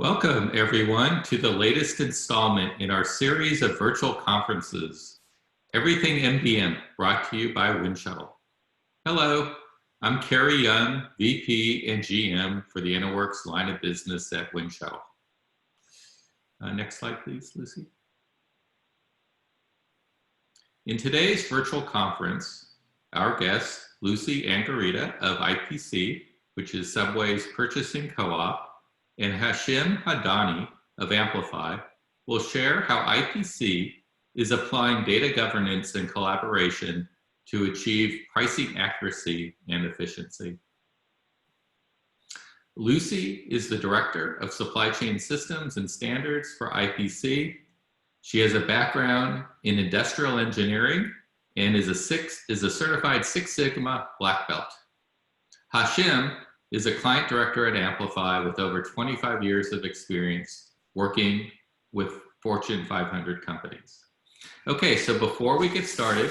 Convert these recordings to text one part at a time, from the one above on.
Welcome, everyone, to the latest installment in our series of virtual conferences, Everything MDM, brought to you by Winshuttle. Hello, I'm Carrie Young, VP and GM for the Innerworks line of business at Winshuttle. Next slide, please, Lucy. In today's virtual conference, our guests, Lucy Angarita of IPC, which is Subway's purchasing co-op, and Hashim Hadani of Amplifi will share how IPC is applying data governance and collaboration to achieve pricing accuracy and efficiency. Lucy is the Director of Supply Chain Systems and Standards for IPC. She has a background in industrial engineering and is a certified Six Sigma Black Belt. Hashim is a client director at Amplifi with over 25 years of experience working with Fortune 500 companies. Okay, so before we get started,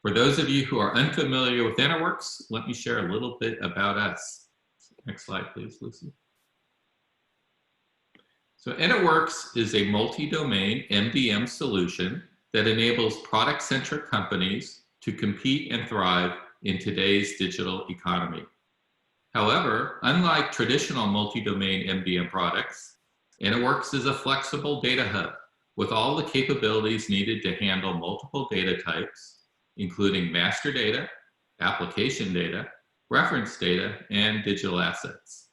for those of you who are unfamiliar with Enterworks, let me share a little bit about us. Next slide, please, Lucy. So Enterworks is a multi-domain MDM solution that enables product-centric companies to compete and thrive in today's digital economy. However, unlike traditional multi-domain MDM products, Enterworks is a flexible data hub with all the capabilities needed to handle multiple data types, including master data, application data, reference data, and digital assets.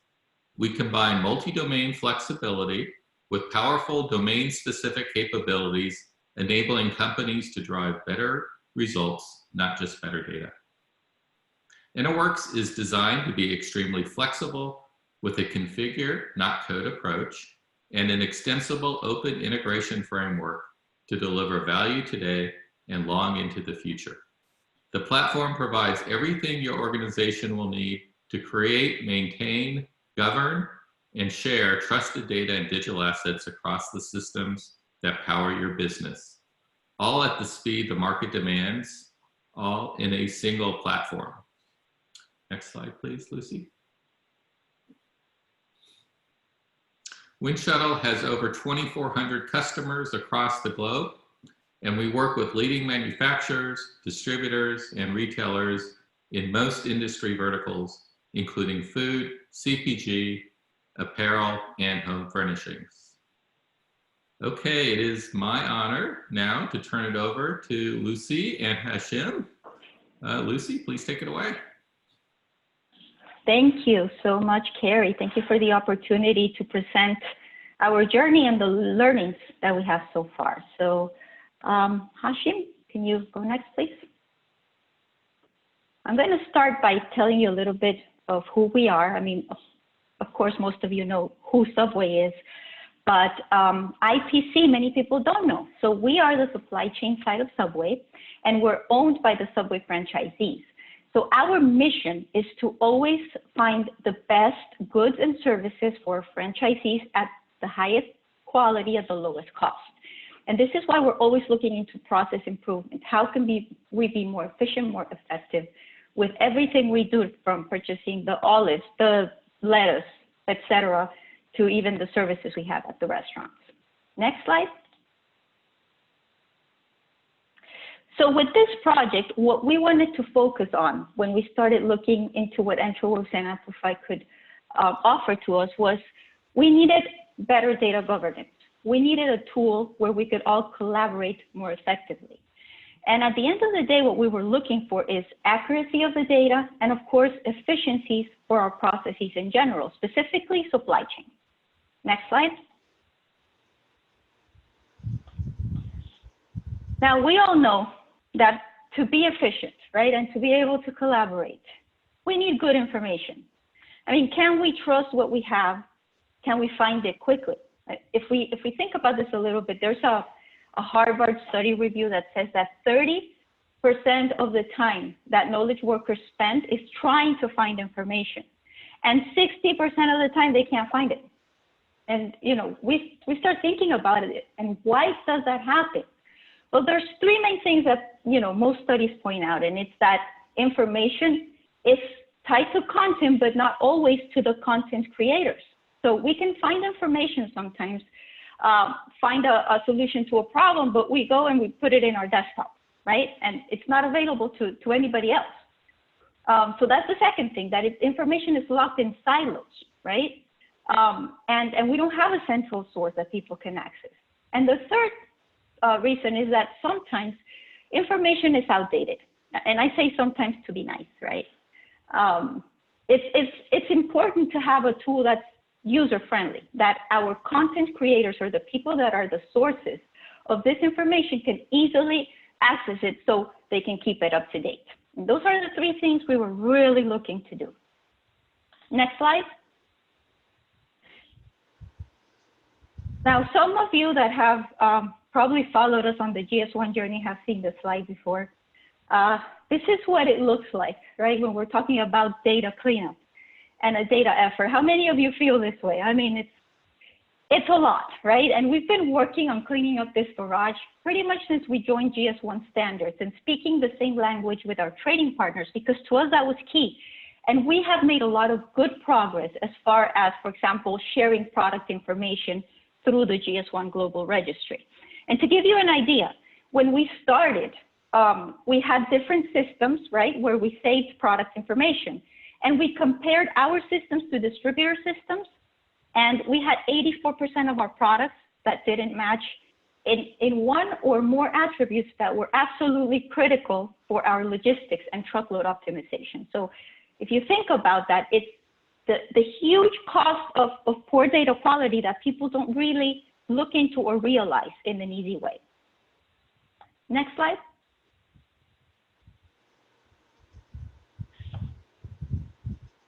We combine multi-domain flexibility with powerful domain-specific capabilities, enabling companies to drive better results, not just better data. Enterworks is designed to be extremely flexible with a configure, not code approach, and an extensible open integration framework to deliver value today and long into the future. The platform provides everything your organization will need to create, maintain, govern, and share trusted data and digital assets across the systems that power your business, all at the speed the market demands, all in a single platform. Next slide, please, Lucy. Winshuttle has over 2,400 customers across the globe, and we work with leading manufacturers, distributors, and retailers in most industry verticals, including food, CPG, apparel, and home furnishings. Okay, it is my honor now to turn it over to Lucy and Hashim. Lucy, please take it away. Thank you so much, Carrie. Thank you for the opportunity to present our journey and the learnings that we have so far. So, Hashim, can you go next, please? I'm going to start by telling you a little bit of who we are. I mean, of course, most of you know who Subway is, but IPC, many people don't know. So we are the supply chain side of Subway, and we're owned by the Subway franchisees. So our mission is to always find the best goods and services for franchisees at the highest quality at the lowest cost. And this is why we're always looking into process improvement. How can we be more efficient, more effective with everything we do, from purchasing the olives, the lettuce, etc., to even the services we have at the restaurants. Next slide. So with this project, what we wanted to focus on when we started looking into what Enterworks and Amplifi could offer to us was we needed better data governance. We needed a tool where we could all collaborate more effectively. And at the end of the day, what we were looking for is accuracy of the data and, of course, efficiencies for our processes in general, specifically supply chain. Next slide. Now, we all know that to be efficient, right, and to be able to collaborate, we need good information. I mean, can we trust what we have? Can we find it quickly? If we think about this a little bit, there's a Harvard study review that says that 30% of the time that knowledge workers spend is trying to find information, and 60% of the time they can't find it. And you know, we start thinking about it, and why does that happen? Well, there's three main things that, you know, most studies point out, and it's that information is tied to content, but not always to the content creators. So we can find information sometimes, find a solution to a problem, but we go and we put it in our desktop, right? And it's not available to anybody else. So that's the second thing, that information is locked in silos, right? And we don't have a central source that people can access. And the third reason is that sometimes information is outdated. And I say sometimes to be nice, right? It's important to have a tool that's user-friendly, that our content creators or the people that are the sources of this information can easily access it so they can keep it up to date. And those are the three things we were really looking to do. Next slide. Now, some of you that have probably followed us on the GS1 journey have seen this slide before. This is what it looks like, right, when we're talking about data cleanup and a data effort. How many of you feel this way? I mean, it's a lot, right? And we've been working on cleaning up this garage pretty much since we joined GS1 standards and speaking the same language with our trading partners, because to us that was key. And we have made a lot of good progress as far as, for example, sharing product information through the GS1 Global Registry. And to give you an idea, when we started, we had different systems, right, where we saved product information. And we compared our systems to distributor systems, and we had 84% of our products that didn't match in one or more attributes that were absolutely critical for our logistics and truckload optimization. So if you think about that, it's the huge cost of poor data quality that people don't really look into or realize in an easy way. Next slide.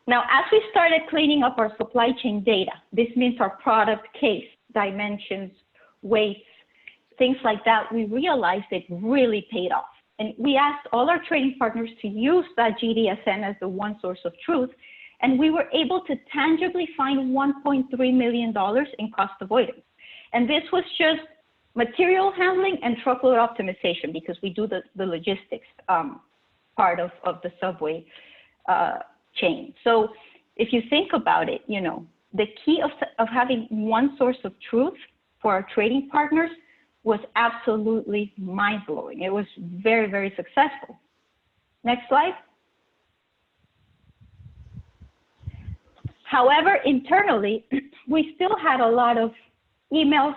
Now, as we started cleaning up our supply chain data, this means our product case, dimensions, weights, things like that, we realized it really paid off. And we asked all our trading partners to use that GDSN as the one source of truth, and we were able to tangibly find $1.3 million in cost avoidance. And this was just material handling and truckload optimization, because we do the logistics part of the subway chain. So if you think about it, you know, the key of having one source of truth for our trading partners was absolutely mind-blowing. It was very, very successful. Next slide. However, internally, we still had a lot of emails,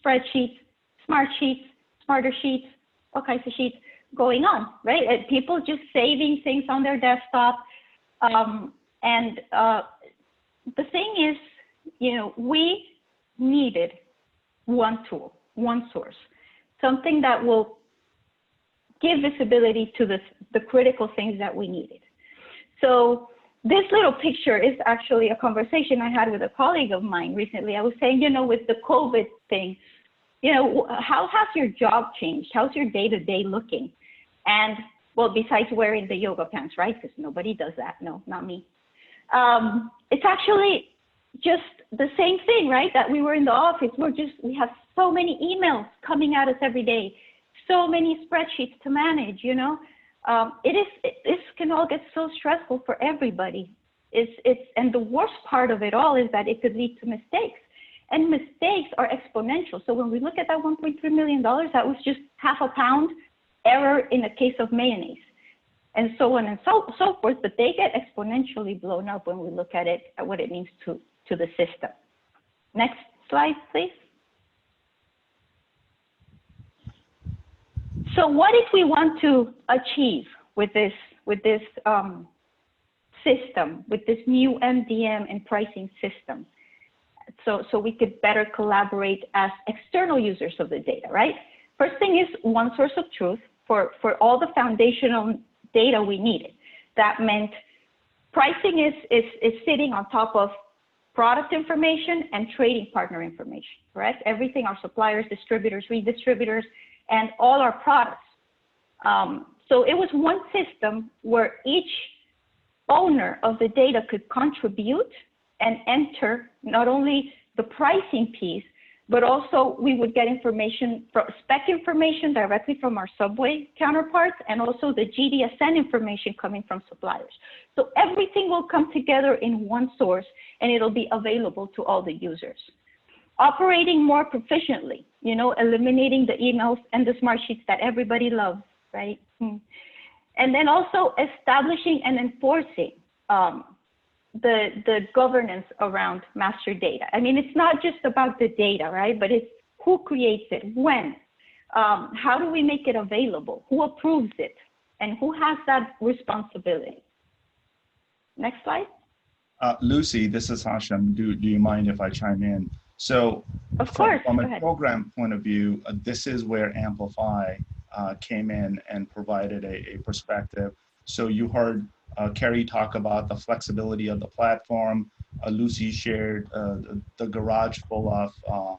spreadsheets, smart sheets, smarter sheets, all kinds of sheets going on, right? And people just saving things on their desktop. The thing is, you know, we needed one tool, one source, something that will give visibility to the critical things that we needed. So this little picture is actually a conversation I had with a colleague of mine recently. I was saying, you know, with the COVID thing, you know, how has your job changed? How's your day-to-day looking? And well, besides wearing the yoga pants, right? Because nobody does that. No, not me. It's actually just the same thing, right? That we were in the office. We have so many emails coming at us every day, so many spreadsheets to manage, you know. This can all get so stressful for everybody. And the worst part of it all is that it could lead to mistakes. And mistakes are exponential. So when we look at that $1.3 million, that was just half a pound error in the case of mayonnaise, and so on and so forth, but they get exponentially blown up when we look at it, at what it means to the system. Next slide, please. So what did we want to achieve with this system, with this new MDM and pricing system? So we could better collaborate as external users of the data, right? First thing is one source of truth for all the foundational data we needed. That meant pricing is sitting on top of product information and trading partner information, correct? Everything, our suppliers, distributors, redistributors, and all our products. So it was one system where each owner of the data could contribute and enter not only the pricing piece, but also we would get information, spec information directly from our Subway counterparts, and also the GDSN information coming from suppliers. So everything will come together in one source, and it'll be available to all the users. Operating more proficiently, you know, eliminating the emails and the smart sheets that everybody loves, right? And then also establishing and enforcing the governance around master data. I mean, it's not just about the data, right? But it's who creates it, when, how do we make it available, who approves it, and who has that responsibility. Next slide. Lucy, this is Hashem. Do you mind if I chime in? So of course, from a program point of view, this is where Amplifi came in and provided a perspective. So you heard Carrie talk about the flexibility of the platform. Lucy shared the garage full of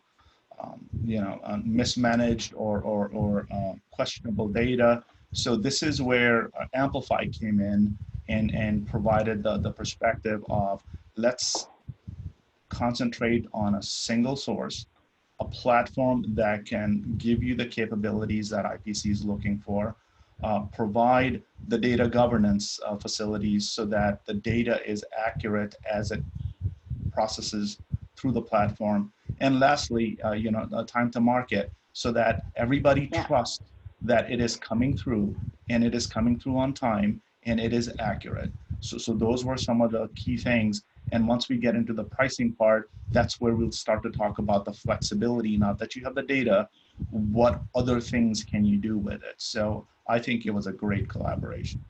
mismanaged or questionable data. So this is where Amplifi came in and provided the perspective of, let's concentrate on a single source, a platform that can give you the capabilities that IPC is looking for, provide the data governance facilities so that the data is accurate as it processes through the platform. And lastly, time to market so that everybody trusts that it is coming through and it is coming through on time and it is accurate. So those were some of the key things. And once we get into the pricing part, that's where we'll start to talk about the flexibility. Now that you have the data, what other things can you do with it? So I think it was a great collaboration.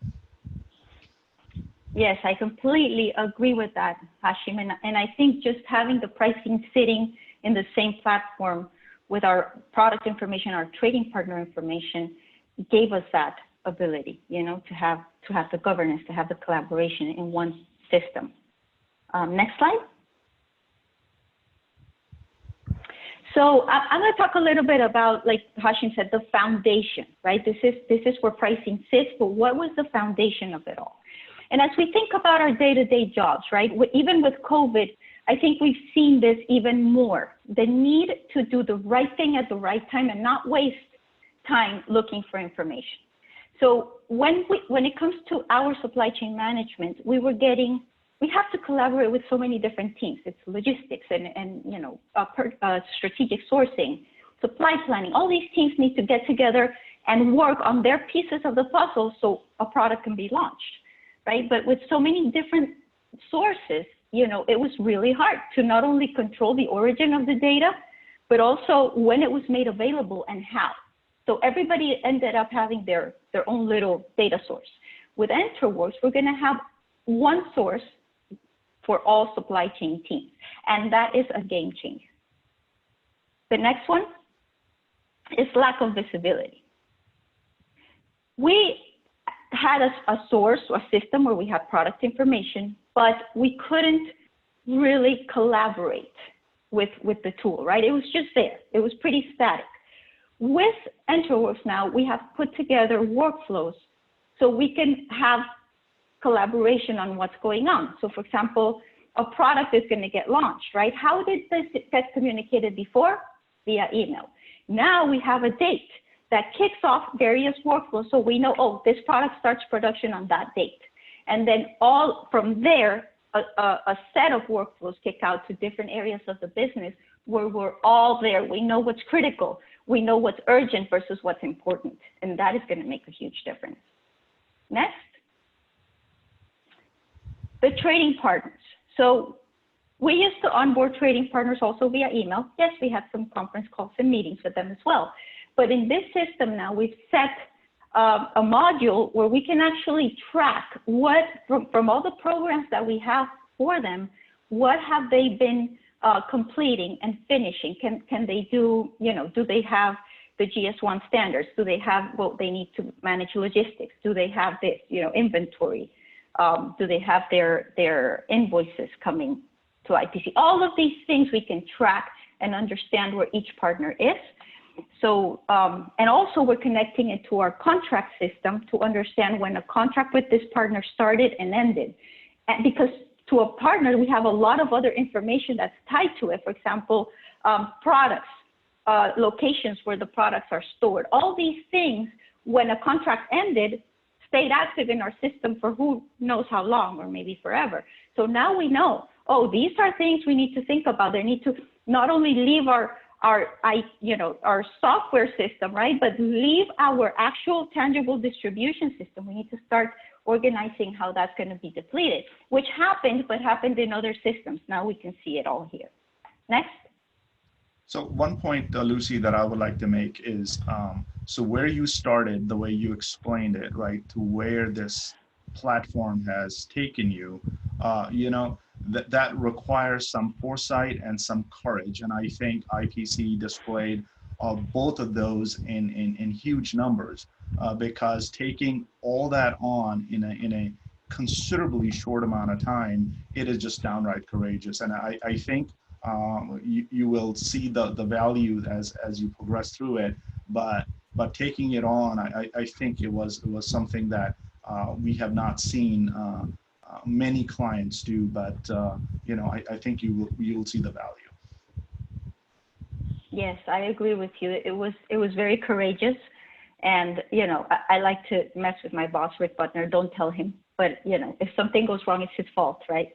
Yes, I completely agree with that, Hashim. And I think just having the pricing sitting in the same platform with our product information, our trading partner information, gave us that ability, to have the governance, to have the collaboration in one system. Next slide. So I'm going to talk a little bit about, like Hashim said, the foundation, right? This is where pricing sits, but what was the foundation of it all? And as we think about our day-to-day jobs, right? Even with COVID, I think we've seen this even more. The need to do the right thing at the right time and not waste time looking for information. So when it comes to our supply chain management, we have to collaborate with so many different teams. It's logistics and strategic sourcing, supply planning. All these teams need to get together and work on their pieces of the puzzle so a product can be launched, right? But with so many different sources, it was really hard to not only control the origin of the data, but also when it was made available and how. So everybody ended up having their own little data source. With Enterworks, we're going to have one source for all supply chain teams, and that is a game changer. The next one is lack of visibility. We had a source, a system where we had product information, but we couldn't really collaborate with the tool, right? It was just there. It was pretty static. With Enterworks now, we have put together workflows so we can have collaboration on what's going on. So for example, a product is going to get launched, right? How did this get communicated before? Via email. Now we have a date that kicks off various workflows. So we know, oh, this product starts production on that date. And then all from there, a set of workflows kick out to different areas of the business where we're all there. We know what's critical. We know what's urgent versus what's important. And that is going to make a huge difference. Next. The trading partners. So we used to onboard trading partners also via email. Yes, we had some conference calls and meetings with them as well. But in this system now, we've set a module where we can actually track what, from all the programs that we have for them, what have they been completing and finishing? Can they do, do they have the GS1 standards? Do they have what they need to manage logistics? Do they have this, inventory? Do they have their invoices coming to IPC? All of these things we can track and understand where each partner is. So, and also we're connecting it to our contract system to understand when a contract with this partner started and ended. And because to a partner, we have a lot of other information that's tied to it. For example, products, locations where the products are stored. All these things, when a contract ended, stayed active in our system for who knows how long, or maybe forever. So now we know, oh, these are things we need to think about. They need to not only leave our software system, right, but leave our actual tangible distribution system. We need to start organizing how that's going to be depleted, which happened, but happened in other systems. Now we can see it all here. Next. So one point, Lucy, that I would like to make is, so where you started, the way you explained it, right, to where this platform has taken you, that requires some foresight and some courage. And I think IPC displayed both of those in huge numbers, because taking all that on in a considerably short amount of time, it is just downright courageous. And I think you will see the value as you progress through it, but taking it on, I think it was something that we have not seen many clients do, but I think you will see the value. Yes, I agree with you. It was very courageous, and I like to mess with my boss, Rick Butner. Don't tell him, but if something goes wrong, it's his fault, right?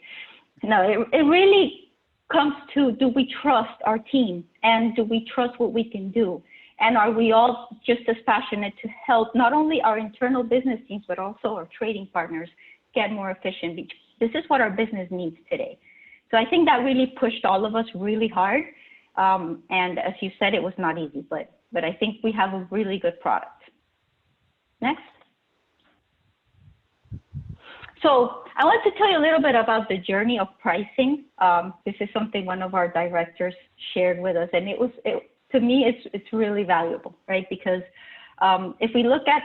No, it really comes to, do we trust our team, and do we trust what we can do? And are we all just as passionate to help not only our internal business teams, but also our trading partners get more efficient? This is what our business needs today. So I think that really pushed all of us really hard. And as you said, it was not easy, but I think we have a really good product. Next. So I want to tell you a little bit about the journey of pricing. This is something one of our directors shared with us, and to me, it's really valuable, right? Because if we look at,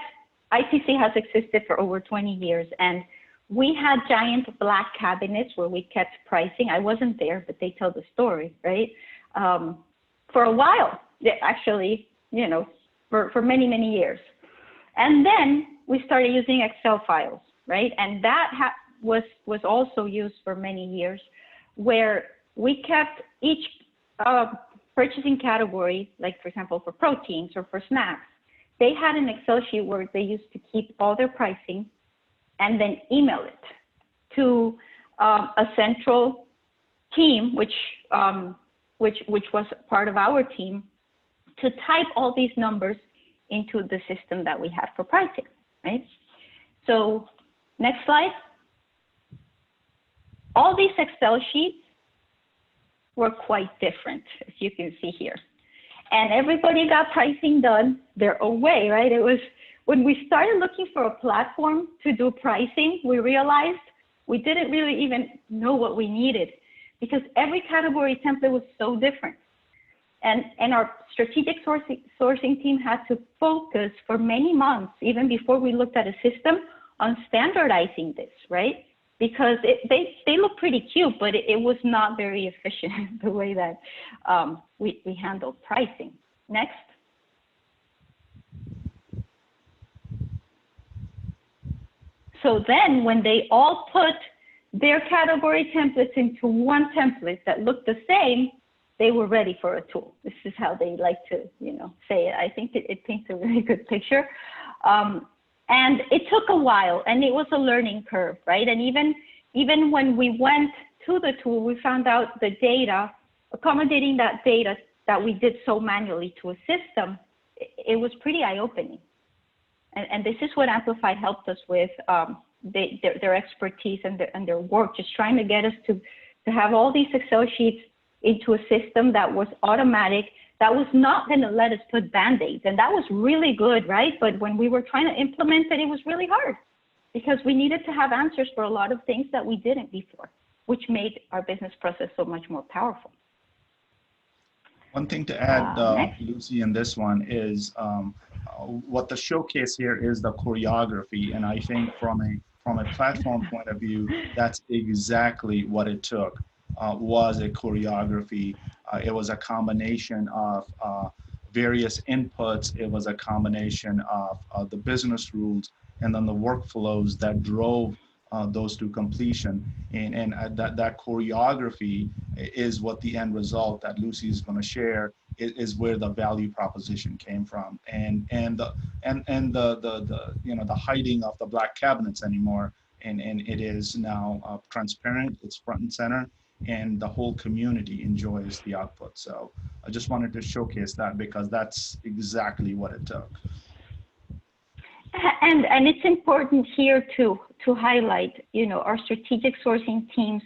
IPC has existed for over 20 years, and we had giant black cabinets where we kept pricing. I wasn't there, but they tell the story, right? For a while, actually, for many, many years. And then we started using Excel files, right? And that was also used for many years, where we kept each purchasing category, like for example, for proteins or for snacks, they had an Excel sheet where they used to keep all their pricing and then email it to a central team, which was part of our team, to type all these numbers into the system that we had for pricing, right? So next slide. All these Excel sheets were quite different, as you can see here. And everybody got pricing done their own way, right? It was, when we started looking for a platform to do pricing, we realized we didn't really even know what we needed, because every category template was so different. And our strategic sourcing team had to focus for many months, even before we looked at a system, on standardizing this, right? Because they look pretty cute, but it was not very efficient the way that we handled pricing. Next. So then when they all put their category templates into one template that looked the same, they were ready for a tool. This is how they like to, say it. I think it paints a really good picture. And it took a while, and it was a learning curve, right? And even when we went to the tool, we found out the data, accommodating that data that we did so manually to a system, it was pretty eye-opening. And this is what Amplifi helped us with, their expertise and their work, just trying to get us to have all these Excel sheets into a system that was automatic, that was not going to let us put Band-Aids. And that was really good, right? But when we were trying to implement it was really hard, because we needed to have answers for a lot of things that we didn't before, which made our business process so much more powerful. One thing to add, Lucy, in this one is what the showcase here is the choreography. And I think from a platform point of view, that's exactly what it took, was a choreography. It was a combination of various inputs. It was a combination of the business rules and then the workflows that drove those to completion. And that choreography is what the end result that Lucy is going to share is where the value proposition came from. And the hiding of the black cabinets anymore. And it is now transparent, it's front and center, and the whole community enjoys the output. So I just wanted to showcase that because that's exactly what it took. And it's important here to highlight, our strategic sourcing teams.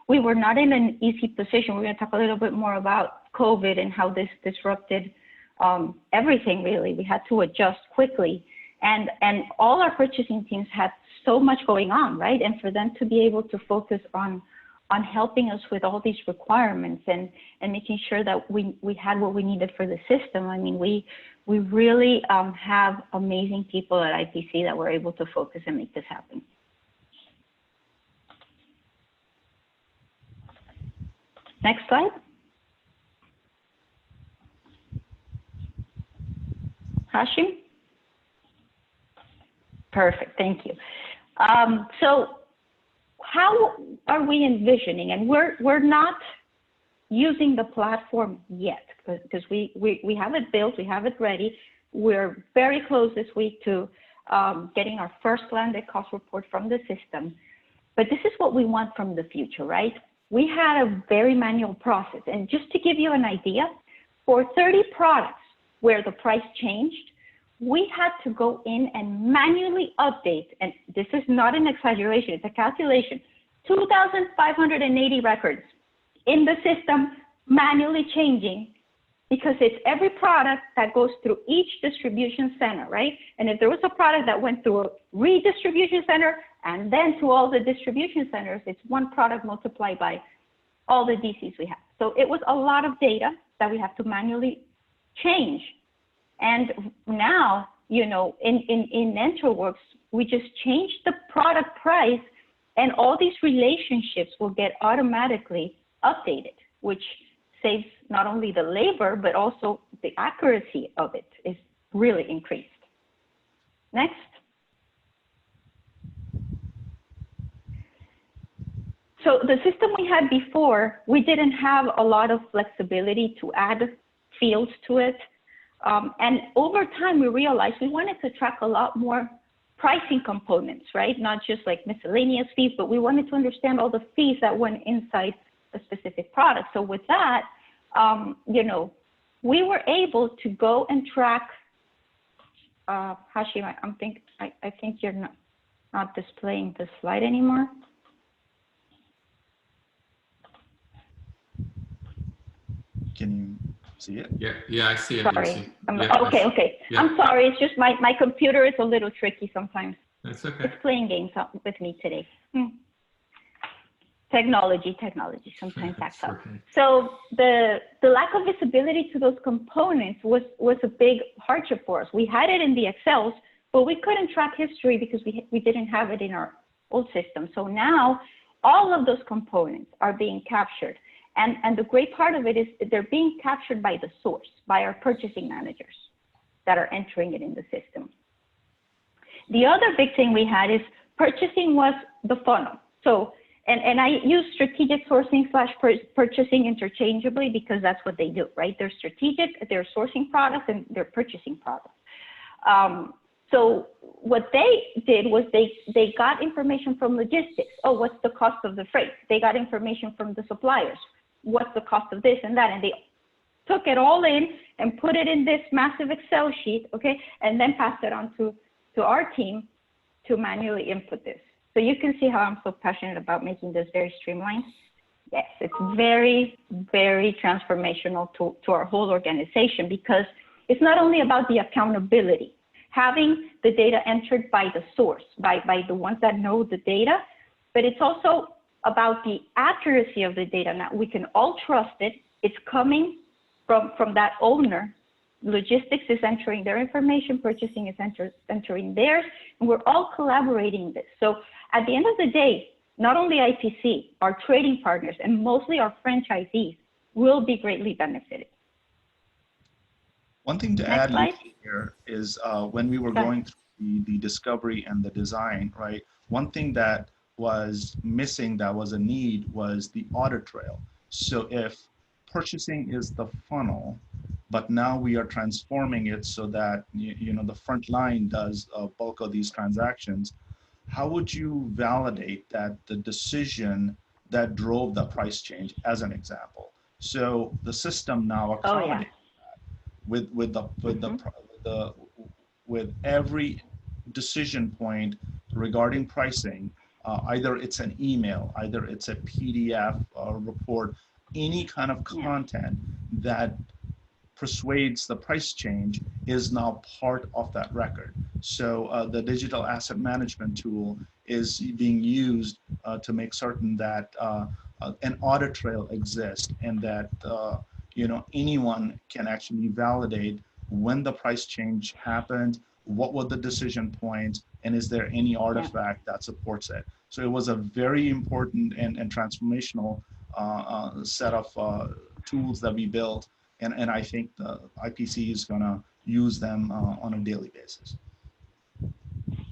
We were not in an easy position. We're going to talk a little bit more about COVID and how this disrupted everything, really. We had to adjust quickly. And all our purchasing teams had so much going on, right? And for them to be able to focus on helping us with all these requirements and making sure that we had what we needed for the system. I mean, we really have amazing people at IPC that were able to focus and make this happen. Next slide. Hashim? Perfect, thank you. So how are we envisioning? And we're not using the platform yet because we have it built, we have it ready. We're very close this week to getting our first landed cost report from the system. But this is what we want from the future, right? We had a very manual process. And just to give you an idea, for 30 products where the price changed, we had to go in and manually update, and this is not an exaggeration, it's a calculation, 2,580 records in the system manually changing, because it's every product that goes through each distribution center, right? And if there was a product that went through a redistribution center and then to all the distribution centers, it's one product multiplied by all the DCs we have. So it was a lot of data that we have to manually change. And now, in Enterworks, we just change the product price and all these relationships will get automatically updated, which saves not only the labor, but also the accuracy of it is really increased. Next. So the system we had before, we didn't have a lot of flexibility to add fields to it. And over time, we realized we wanted to track a lot more pricing components, right? Not just like miscellaneous fees, but we wanted to understand all the fees that went inside a specific product. So with that, we were able to go and track, Hashim, I think you're not displaying the slide anymore. Can you see it? Yeah, I see it. Sorry. Yeah, okay. Yeah. I'm sorry. It's just my computer is a little tricky sometimes. That's okay. It's playing games with me today. Technology sometimes acts up. So the lack of visibility to those components was a big hardship for us. We had it in the Excels, but we couldn't track history because we didn't have it in our old system. So now all of those components are being captured. And the great part of it is they're being captured by the source, by our purchasing managers that are entering it in the system. The other big thing we had is purchasing was the funnel. So, and I use strategic sourcing / purchasing interchangeably because that's what they do, right? They're strategic, they're sourcing products, and they're purchasing products. So what they did was they got information from logistics. Oh, what's the cost of the freight? They got information from the suppliers. What's the cost of this and that? And they took it all in and put it in this massive Excel sheet, okay? And then passed it on to our team to manually input this. So you can see how I'm so passionate about making this very streamlined. Yes, it's very, very transformational to our whole organization because it's not only about the accountability, having the data entered by the source, by the ones that know the data, but it's also about the accuracy of the data. Now we can all trust it. It's coming from that owner. Logistics is entering their information, purchasing is entering theirs, and we're all collaborating this. So at the end of the day, not only IPC, our trading partners, and mostly our franchisees will be greatly benefited. One thing to add here is when we were going through the discovery and the design, right? One thing that was missing, that was a need, was the audit trail. So if purchasing is the funnel, but now we are transforming it so that the front line does a bulk of these transactions, how would you validate that the decision that drove the price change, as an example? So the system now accommodates with every decision point regarding pricing. Either it's an email, either it's a PDF report, any kind of content that persuades the price change is now part of that record. So the digital asset management tool is being used to make certain that an audit trail exists, and that anyone can actually validate when the price change happened, what were the decision points, and is there any artifact that supports it. So it was a very important and transformational set of tools that we built, and I think the IPC is going to use them on a daily basis.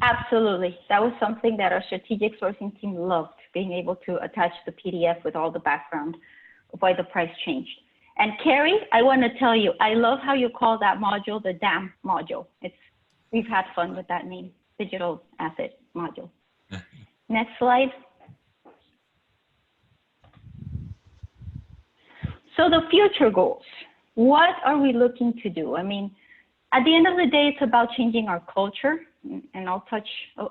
Absolutely. That was something that our strategic sourcing team loved, being able to attach the PDF with all the background of why the price changed. And Carrie, I want to tell you, I love how you call that module the DAM module. We've had fun with that name, digital asset module. Next slide. So the future goals, what are we looking to do? I mean, at the end of the day, it's about changing our culture, and I'll touch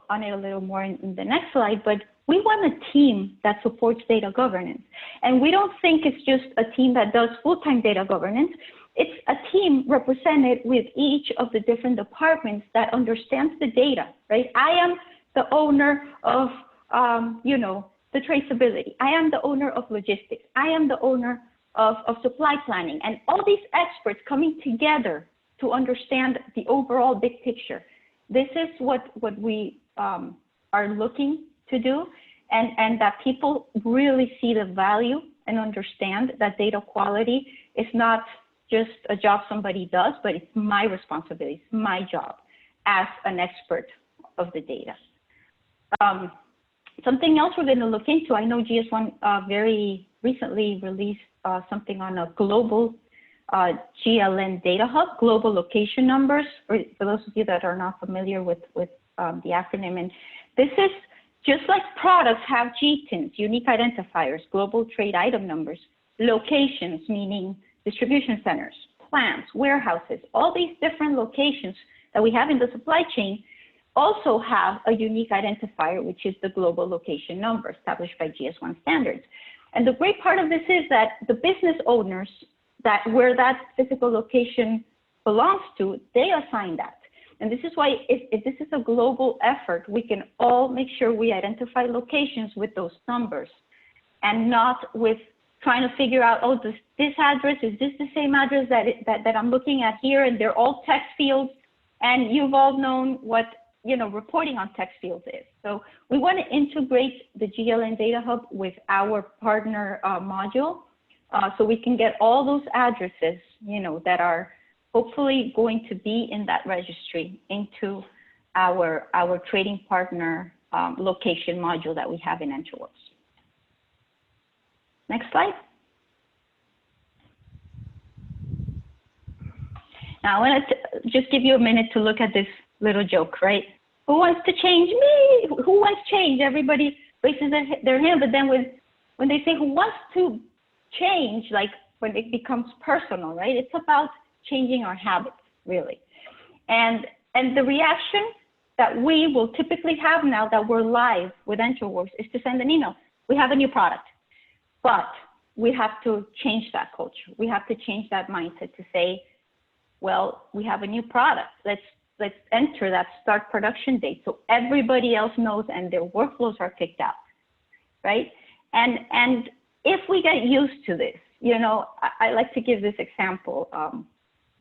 on it a little more in the next slide, but we want a team that supports data governance. And we don't think it's just a team that does full-time data governance. It's a team represented with each of the different departments that understands the data, right? I am the owner of, the traceability. I am the owner of logistics. I am the owner of supply planning, and all these experts coming together to understand the overall big picture. This is what we are looking to do, and that people really see the value and understand that data quality is not just a job somebody does, but it's my responsibility, it's my job as an expert of the data. Something else we're going to look into, I know GS1 very recently released something on a global GLN data hub, global location numbers, for those of you that are not familiar with the acronym. And this is just like products have GTINs, unique identifiers, global trade item numbers, locations, meaning distribution centers, plants, warehouses, all these different locations that we have in the supply chain also have a unique identifier, which is the global location number established by GS1 standards. And the great part of this is that the business owners where that physical location belongs to, they assign that. And this is why if this is a global effort, we can all make sure we identify locations with those numbers and not with trying to figure out, oh, this address, is this the same address that I'm looking at here? And they're all text fields. And you've all known what reporting on text fields is. So we want to integrate the GLN Data Hub with our partner module so we can get all those addresses, that are hopefully going to be in that registry into our trading partner location module that we have in Enterworks. Next slide. Now I want to just give you a minute to look at this little joke, right? Who wants to change? Me. Who wants change? Everybody raises their hand, but then when they say who wants to change, like when it becomes personal, right? It's about changing our habits, really. And the reaction that we will typically have now that we're live with Enterworks is to send an email. We have a new product, but we have to change that culture. We have to change that mindset to say, well, we have a new product. Let's enter that start production date so everybody else knows and their workflows are kicked out, right? And if we get used to this, I like to give this example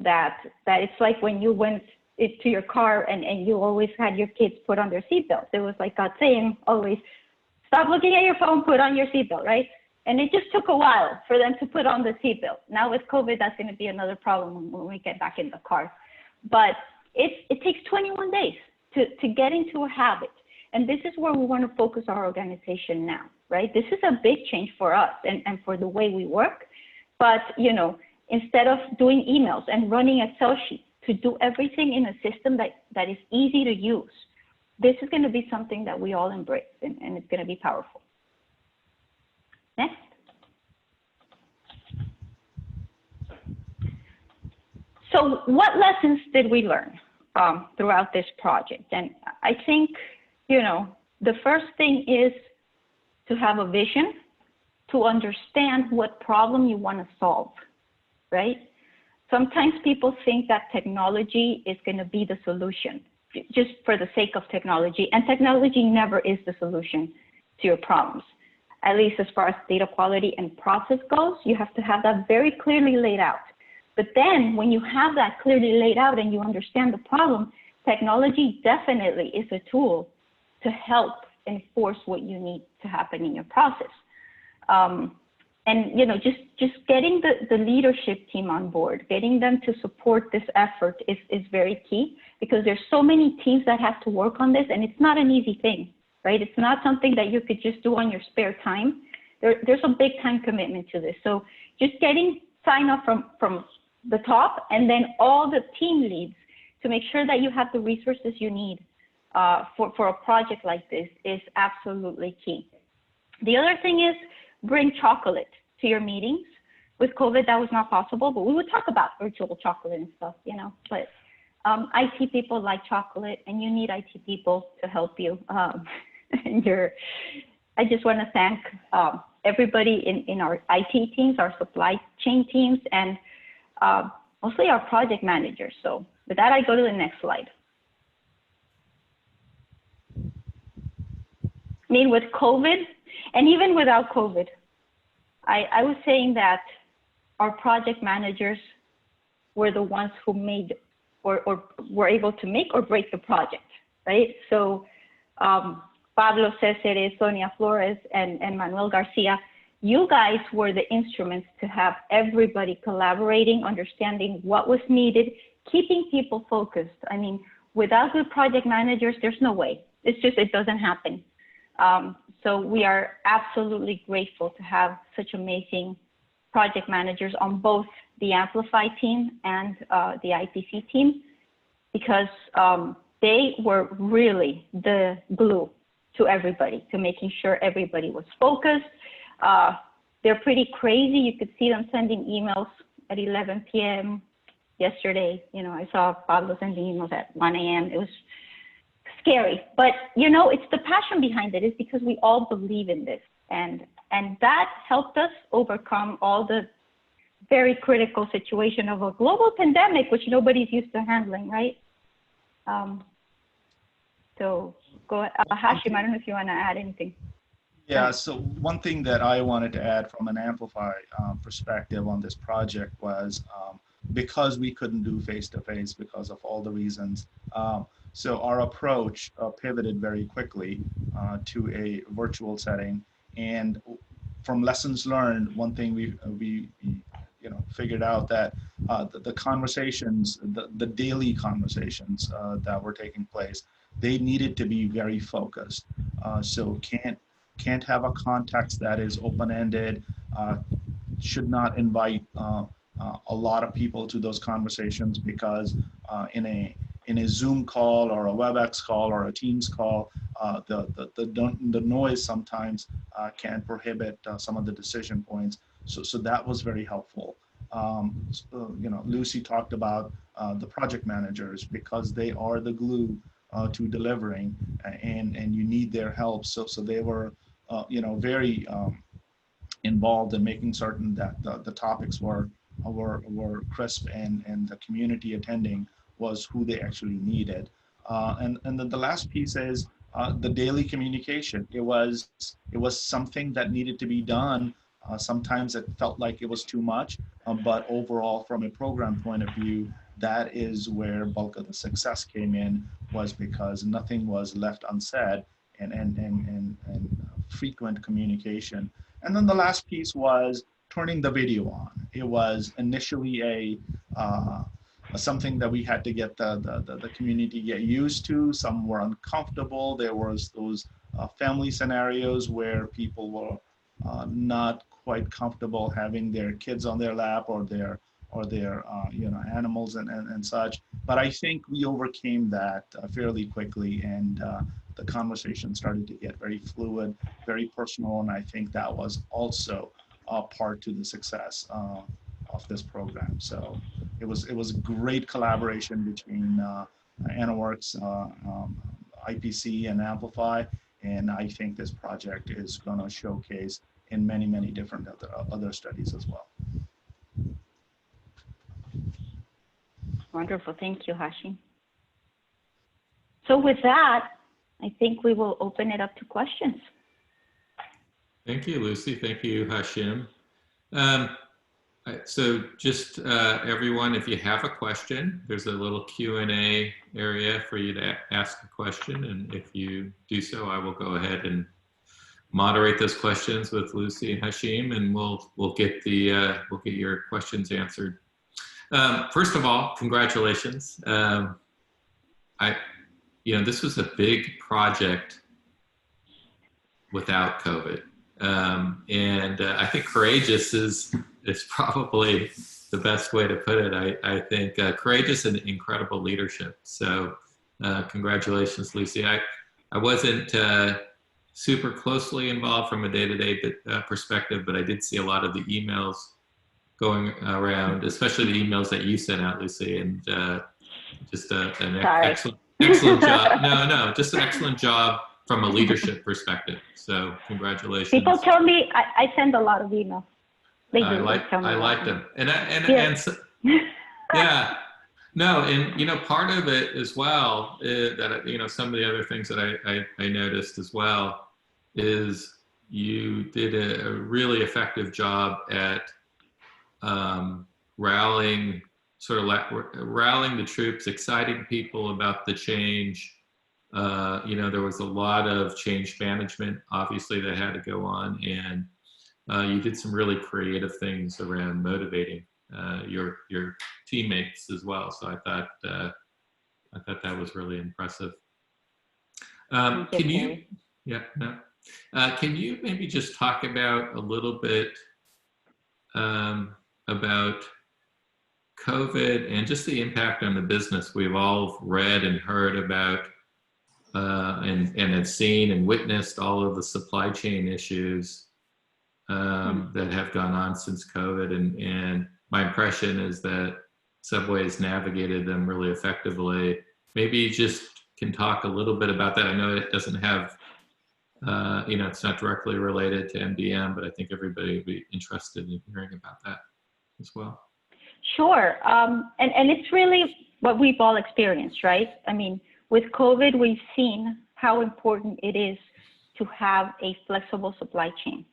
that it's like when you went to your car and you always had your kids put on their seatbelts. It was like God saying always, stop looking at your phone, put on your seatbelt, right? And it just took a while for them to put on the seatbelt. Now with COVID, that's going to be another problem when we get back in the car. But it takes 21 days to get into a habit. And this is where we want to focus our organization now, right? This is a big change for us and for the way we work. But, you know, instead of doing emails and running Excel sheets, to do everything in a system that is easy to use, this is going to be something that we all embrace, and it's going to be powerful. Next. So what lessons did we learn throughout this project? And I think, you know, the first thing is to have a vision, to understand what problem you want to solve, right? Sometimes people think that technology is going to be the solution, just for the sake of technology. And technology never is the solution to your problems. At least as far as data quality and process goes, you have to have that very clearly laid out. But then when you have that clearly laid out and you understand the problem, technology definitely is a tool to help enforce what you need to happen in your process. And, you know, just getting the leadership team on board, getting them to support this effort is very key, because there's so many teams that have to work on this, and it's not an easy thing, right? It's not something that you could just do on your spare time. There's a big time commitment to this. So just getting sign off from the top, and then all the team leads to make sure that you have the resources you need for a project like this is absolutely key. The other thing is, bring chocolate to your meetings. With COVID, that was not possible, but we would talk about virtual chocolate and stuff, you know. But IT people like chocolate, and you need IT people to help you. I just want to thank everybody in our IT teams, our supply chain teams, and mostly our project managers. So with that, I go to the next slide. I mean, with COVID, and even without COVID, I was saying that our project managers were the ones who made or were able to make or break the project, right? So Pablo Césares, Sonia Flores, and Manuel Garcia, you guys were the instruments to have everybody collaborating, understanding what was needed, keeping people focused. I mean, without good project managers, there's no way. It's just, it doesn't happen. So we are absolutely grateful to have such amazing project managers on both the Amplifi team and the IPC team, because they were really the glue to everybody, to making sure everybody was focused. They're pretty crazy. You could see them sending emails at 11 p.m. yesterday. You know, I saw Pablo sending emails at 1 a.m. It was scary, but you know, it's the passion behind it. It's because we all believe in this, and that helped us overcome all the very critical situation of a global pandemic, which nobody's used to handling, right? So go, Hashim, I don't know if you want to add anything. Yeah, so one thing that I wanted to add from an Amplifi perspective on this project was because we couldn't do face-to-face because of all the reasons, so our approach pivoted very quickly to a virtual setting. And from lessons learned, one thing we figured out that the conversations, the daily conversations that were taking place, they needed to be very focused. So can't have a context that is open-ended, should not invite a lot of people to those conversations, because in a Zoom call or a WebEx call or a Teams call, the noise sometimes can prohibit some of the decision points. So that was very helpful. Lucy talked about the project managers, because they are the glue to delivering, and you need their help. So they were very involved in making certain that the topics were crisp, and the community attending was who they actually needed. And then the last piece is the daily communication. It was something that needed to be done. Sometimes it felt like it was too much, but overall, from a program point of view, that is where bulk of the success came in, was because nothing was left unsaid, and frequent communication. And then the last piece was turning the video on. It was initially something that we had to get the community get used to. Some were uncomfortable. There was those family scenarios where people were not quite comfortable having their kids on their lap or their animals and such. But I think we overcame that fairly quickly, and the conversation started to get very fluid, very personal, and I think that was also a part to the success of this program. So it was great collaboration between Enterworks, IPC, and Amplifi, and I think this project is going to showcase in many different other studies as well. Wonderful. Thank you, Hashim. So with that, I think we will open it up to questions. Thank you, Lucy. Thank you, Hashim. So just everyone, if you have a question, there's a little Q&A area for you to ask a question. And if you do so, I will go ahead and moderate those questions with Lucy and Hashim, and we'll get your questions answered. First of all, congratulations. This was a big project without COVID. And I think courageous is probably the best way to put it. I think courageous and incredible leadership. So congratulations, Lucy. I wasn't super closely involved from a day-to-day perspective, but I did see a lot of the emails going around, especially the emails that you sent out, Lucy, and just an excellent job. No, just an excellent job from a leadership perspective. So congratulations. People tell me I send a lot of emails. I like them, and so, yeah, no, and part of it as well that some of the other things that I noticed as well is you did a really effective job at rallying the troops, exciting people about the change. There was a lot of change management, obviously, that had to go on, and you did some really creative things around motivating your teammates as well. So I thought that was really impressive. Can you maybe just talk about a little bit about COVID and just the impact on the business? We've all read and heard about and have seen and witnessed all of the supply chain issues that have gone on since COVID. And my impression is that Subway has navigated them really effectively. Maybe you just can talk a little bit about that. I know it doesn't have, it's not directly related to MDM, but I think everybody would be interested in hearing about that as well. Sure. And it's really what we've all experienced, right? I mean, with COVID, we've seen how important it is to have a flexible supply chain,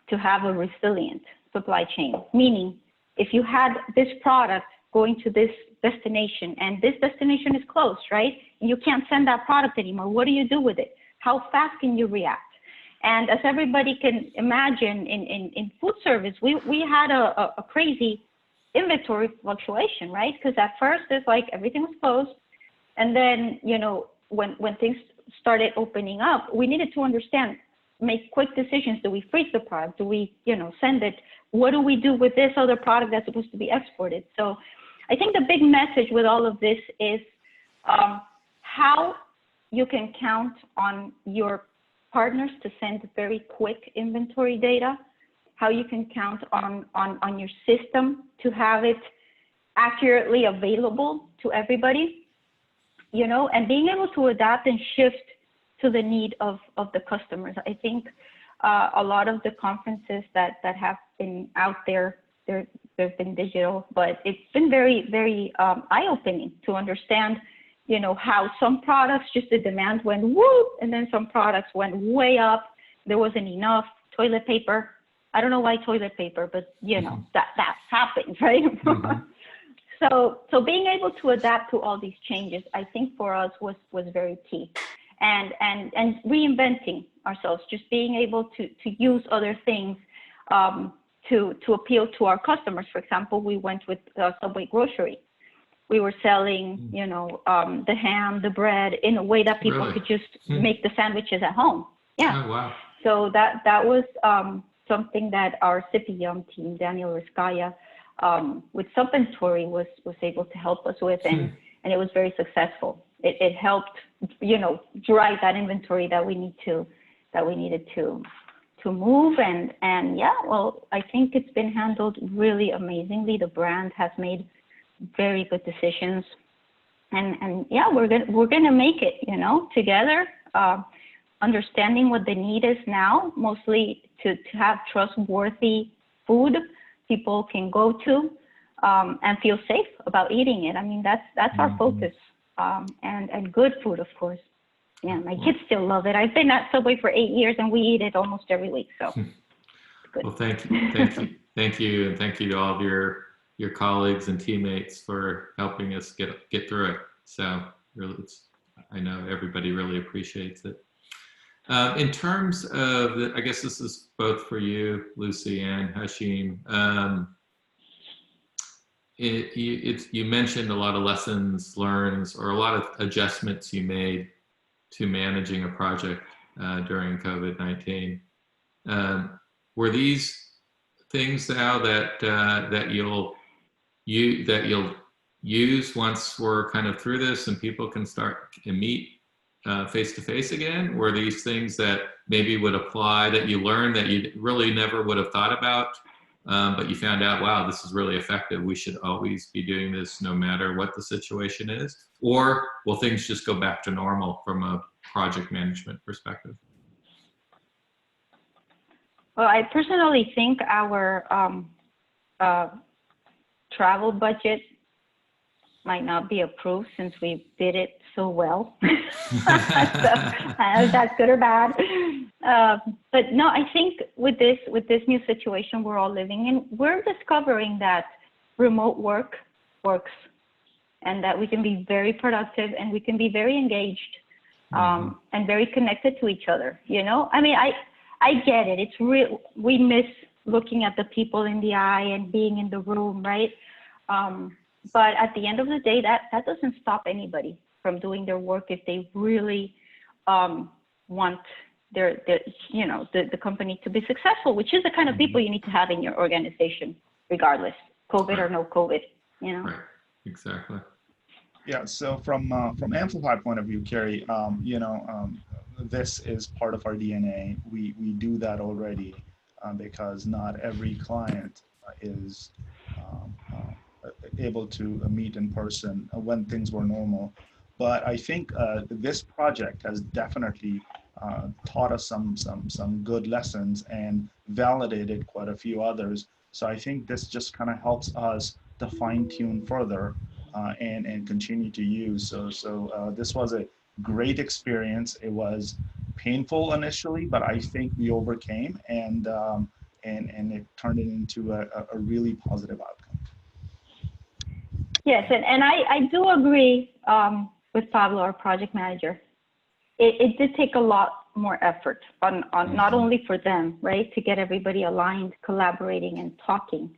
to have a resilient supply chain. Meaning, if you had this product going to this destination and this destination is closed, right? And you can't send that product anymore. What do you do with it? How fast can you react? And as everybody can imagine, in food service, we had a crazy inventory fluctuation, right? Because at first it's like everything was closed. And then, when things started opening up, we needed to understand, make quick decisions. Do we freeze the product? Do we, send it? What do we do with this other product that's supposed to be exported? So I think the big message with all of this is how you can count on your partners to send very quick inventory data, how you can count on your system to have it accurately available to everybody, and being able to adapt and shift to the need of the customers. I think a lot of the conferences that have been out there, they've been digital, but it's been very, very eye-opening to understand, how some products, just the demand went whoop, and then some products went way up. There wasn't enough toilet paper. I don't know why toilet paper, but that happens, right? Mm-hmm. So being able to adapt to all these changes, I think for us was very key, and reinventing ourselves, just being able to use other things to appeal to our customers. For example, we went with Subway Grocery, We were selling, you know, the ham, the bread in a way that people Really? could just make the sandwiches at home. Yeah. Oh, wow. So that was something that our Sippy Yum team, Daniel Riskaya, with Subinventory was able to help us with, and it was very successful. It helped, you know, drive that inventory that we needed to move, and yeah, well, I think it's been handled really amazingly. The brand has made very good decisions, and yeah, we're gonna make it, you know, together, understanding what the need is now, mostly to have trustworthy food people can go to, and feel safe about eating it. I mean, that's our focus, and good food, of course. Yeah, my kids still love it. I've been at Subway for 8 years, and we eat it almost every week. So, good. Well, thank you, and thank you to all of your colleagues and teammates for helping us get through it. So, really, I know everybody really appreciates it. In terms of, I guess this is both for you, Lucy and Hashim. You mentioned a lot of lessons learned or a lot of adjustments you made to managing a project during COVID-19. Were these things now that you'll use once we're kind of through this and people can start to meet face to face again? Were these things that maybe would apply that you learned that you really never would have thought about, but you found out, wow, this is really effective. We should always be doing this no matter what the situation is? Or will things just go back to normal from a project management perspective? Well, I personally think our travel budget might not be approved since we did it so well. So, that's good or bad. But no, I think with this new situation we're all living in, we're discovering that remote work works, and that we can be very productive and we can be very engaged, and very connected to each other. You know, I mean, I get it. It's real. We miss looking at the people in the eye and being in the room, right? But at the end of the day, that doesn't stop anybody from doing their work if they really want their you know, the company to be successful, which is the kind of people you need to have in your organization, regardless, COVID or no COVID. You know. Right. Exactly. Yeah. So from Amplifi point of view, Carrie, you know, this is part of our DNA. We do that already because not every client is able to meet in person when things were normal. But I think this project has definitely taught us some good lessons and validated quite a few others. So I think this just kind of helps us to fine tune further and continue to use. So this was a great experience. It was painful initially, but I think we overcame, and it turned it into a really positive outcome. Yes, and I do agree with Pablo, our project manager. It did take a lot more effort on not only for them, right, to get everybody aligned, collaborating, and talking.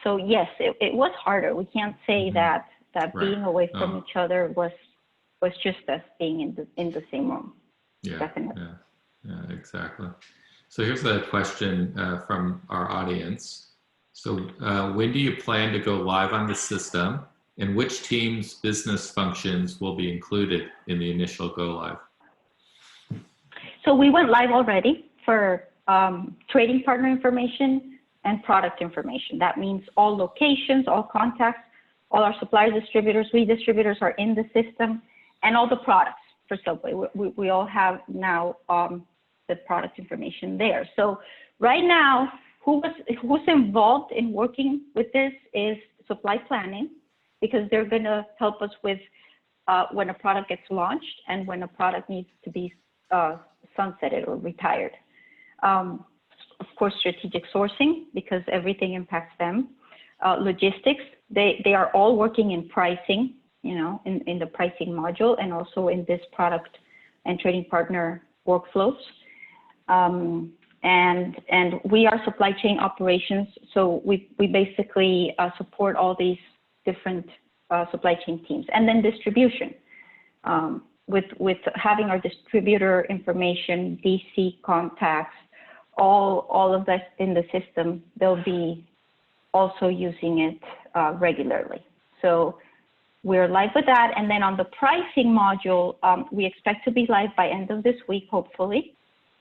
So yes, it was harder. We can't say that being away from each other was just us being in the same room. Yeah, definitely. Yeah, exactly. So here's a question from our audience. So when do you plan to go live on the system, and which team's business functions will be included in the initial go live? So we went live already for trading partner information and product information. That means all locations, all contacts, all our suppliers, distributors, redistributors are in the system, and all the products for Subway. We all have now the product information there. So right now, who's involved in working with this is supply planning, because they're going to help us with when a product gets launched and when a product needs to be sunsetted or retired. Of course, strategic sourcing, because everything impacts them. Logistics, they are all working in pricing, you know, in the pricing module, and also in this product and trading partner workflows. And we are supply chain operations, so we basically support all these different supply chain teams. And then distribution. With having our distributor information, DC contacts, all of that in the system, they'll be also using it regularly. So we're live with that. And then on the pricing module, we expect to be live by end of this week, hopefully.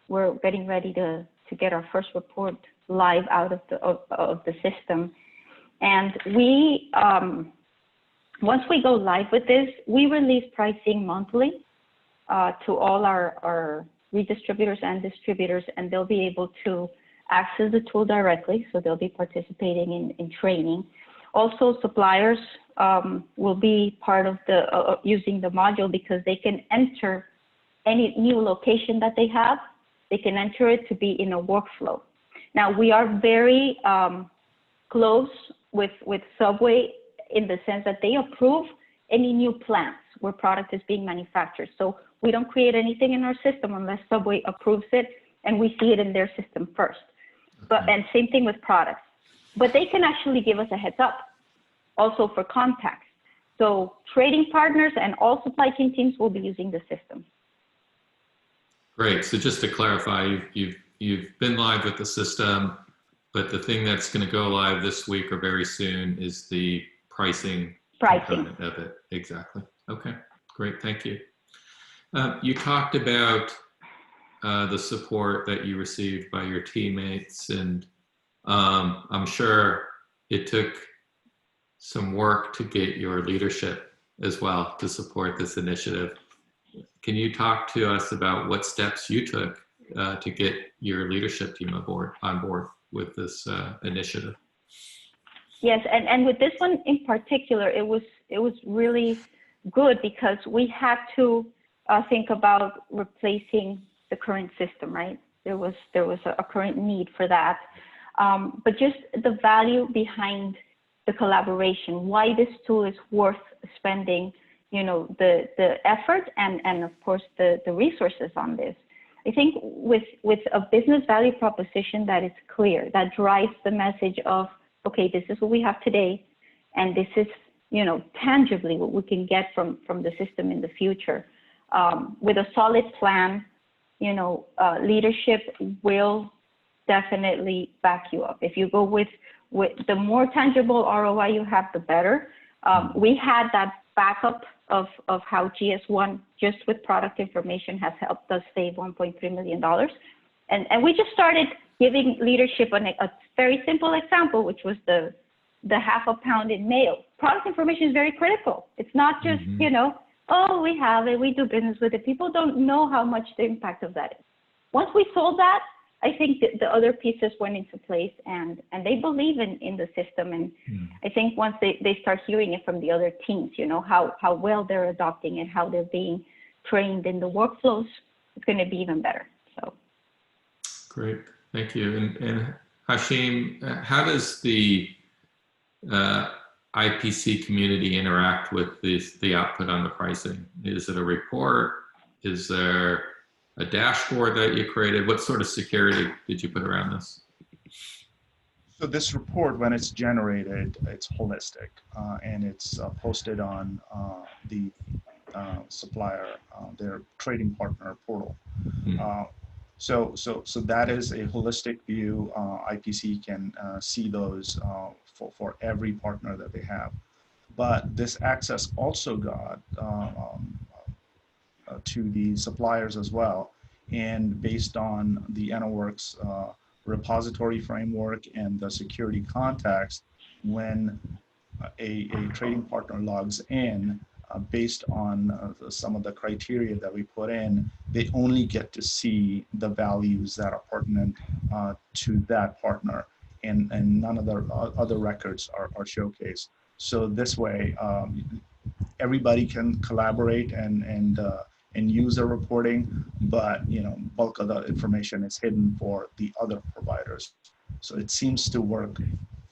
We're getting ready to get our first report live out of the system. And we, once we go live with this, we release pricing monthly to all our redistributors and distributors, and they'll be able to access the tool directly. So they'll be participating in training. Also, suppliers will be part of the using the module because they can enter any new location that they have. They can enter it to be in a workflow. Now, we are very close with Subway in the sense that they approve any new plants where product is being manufactured. So we don't create anything in our system unless Subway approves it and we see it in their system first. But, and same thing with products. But they can actually give us a heads up also for contacts. So trading partners and all supply chain teams will be using the system. Great. So just to clarify, you've been live with the system, but the thing that's going to go live this week or very soon is the pricing component of it. Exactly. Okay. Great. Thank you. You talked about the support that you received by your teammates, and I'm sure it took some work to get your leadership as well to support this initiative. Can you talk to us about what steps you took to get your leadership team on board with this initiative? Yes, and with this one in particular, it was really good because we had to think about replacing the current system, right? There was a current need for that, but just the value behind the collaboration, why this tool is worth spending, you know, the effort and of course the resources on this. I think with a business value proposition that is clear, that drives the message of, okay, this is what we have today, and this is, you know, tangibly what we can get from the system in the future. With a solid plan, you know, leadership will definitely back you up. If you go with the more tangible ROI you have, the better. We had that backup of how GS1 just with product information has helped us save $1.3 million. And we just started giving leadership on a very simple example, which was the half a pound in mayo. Product information is very critical. It's not just, you know, oh, we have it, we do business with it. People don't know how much the impact of that is. Once we sold that, I think that the other pieces went into place, and they believe in the system. And I think once they start hearing it from the other teams, you know, how well they're adopting it, how they're being trained in the workflows, it's going to be even better. So great, thank you. And Hashim, how does the IPC community interact with the output on the pricing? Is it a report? Is there a dashboard that you created? What sort of security did you put around this? So this report, when it's generated, it's holistic, and it's posted on the supplier, their trading partner portal. So that is a holistic view. IPC can see those for every partner that they have. But this access also got to the suppliers as well. And based on the Enterworks repository framework and the security context, when a trading partner logs in, based on some of the criteria that we put in, they only get to see the values that are pertinent to that partner, and none of the other records are showcased. So this way, everybody can collaborate and use the reporting, but you know, bulk of the information is hidden for the other providers. So it seems to work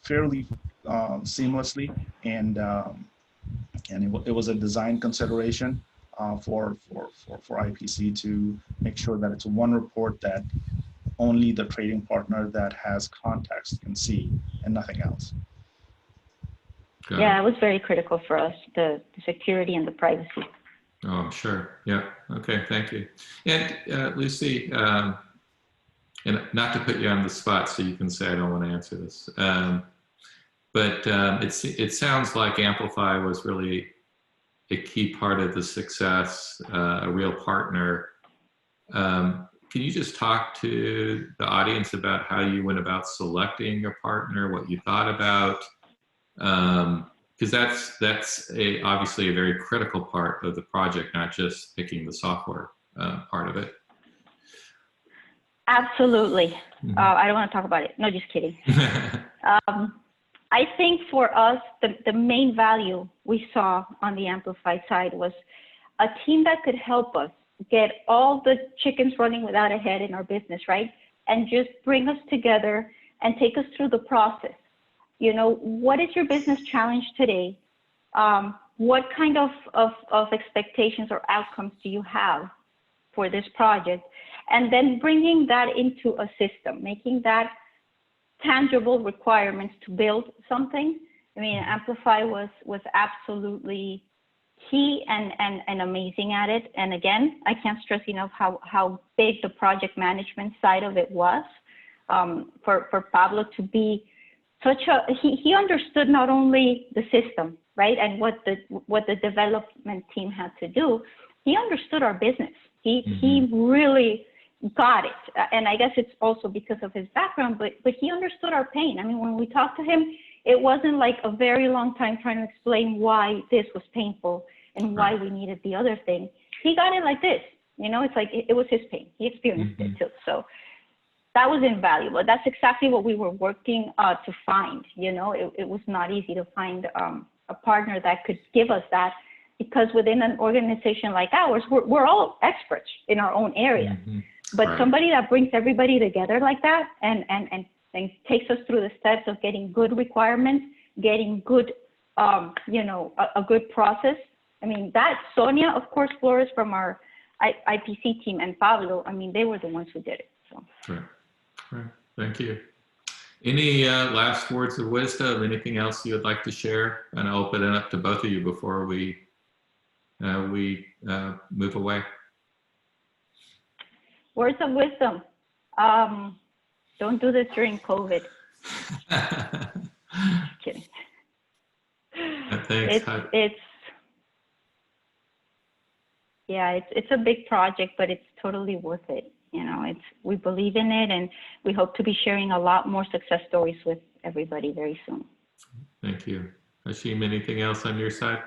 fairly seamlessly, and it was a design consideration for IPC to make sure that it's one report that only the trading partner that has context can see and nothing else. Yeah, it was very critical for us, the security and the privacy. Oh, I'm sure. Yeah. Okay. Thank you. And Lucy, and not to put you on the spot, so you can say I don't want to answer this, but it sounds like Amplify was really a key part of the success, a real partner. Can you just talk to the audience about how you went about selecting your partner, what you thought about? Because that's obviously a very critical part of the project, not just picking the software part of it. Absolutely. Mm-hmm. I don't want to talk about it. No, just kidding. I think for us, the main value we saw on the Amplify side was a team that could help us get all the chickens running without a head in our business, right? And just bring us together and take us through the process. You know, what is your business challenge today? What kind of expectations or outcomes do you have for this project? And then bringing that into a system, making that tangible requirements to build something. I mean, Amplify was absolutely key and amazing at it. And again, I can't stress enough how big the project management side of it was. For Pablo to be such a, he understood not only the system, right, and what the development team had to do, he understood our business. He really got it. And I guess it's also because of his background, but he understood our pain. I mean, when we talked to him, it wasn't like a very long time trying to explain why this was painful and why we needed the other thing. He got it like this, you know, it's like, it was his pain. He experienced it too. So that was invaluable. That's exactly what we were working to find, you know. It was not easy to find a partner that could give us that, because within an organization like ours, we're all experts in our own area. But somebody that brings everybody together like that and takes us through the steps of getting good requirements, getting good, you know, a good process. I mean, that Sonia, of course, Flores from our IPC team, and Pablo, I mean, they were the ones who did it. So. Right. Thank you. Any last words of wisdom? Anything else you would like to share? And I'll open it up to both of you before we move away. Words of wisdom. Don't do this during COVID. Just kidding. Thanks. It's a big project, but it's totally worth it. You know, we believe in it, and we hope to be sharing a lot more success stories with everybody very soon. Thank you. Hashim, anything else on your side?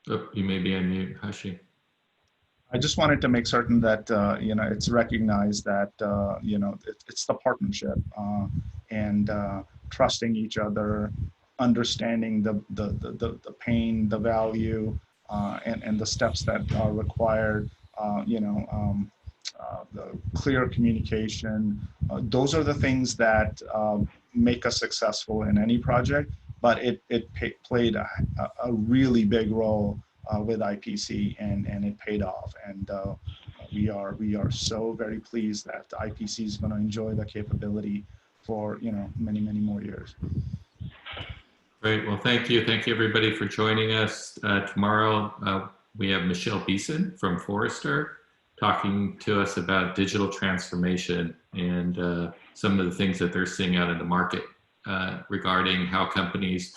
Oh, you may be on mute, Hashim. I just wanted to make certain that, you know, it's recognized that, you know, it's the partnership and trusting each other, understanding the pain, the value, and the steps that are required, you know, the clear communication. Those are the things that make us successful in any project, but it played a really big role with IPC, and it paid off. And we are so very pleased that IPC is going to enjoy the capability for, you know, many more years. Great. Well, thank you. Thank you, everybody, for joining us. Tomorrow, we have Michelle Beeson from Forrester talking to us about digital transformation and some of the things that they're seeing out in the market regarding how companies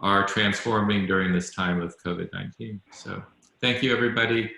are transforming during this time of COVID-19. So thank you, everybody.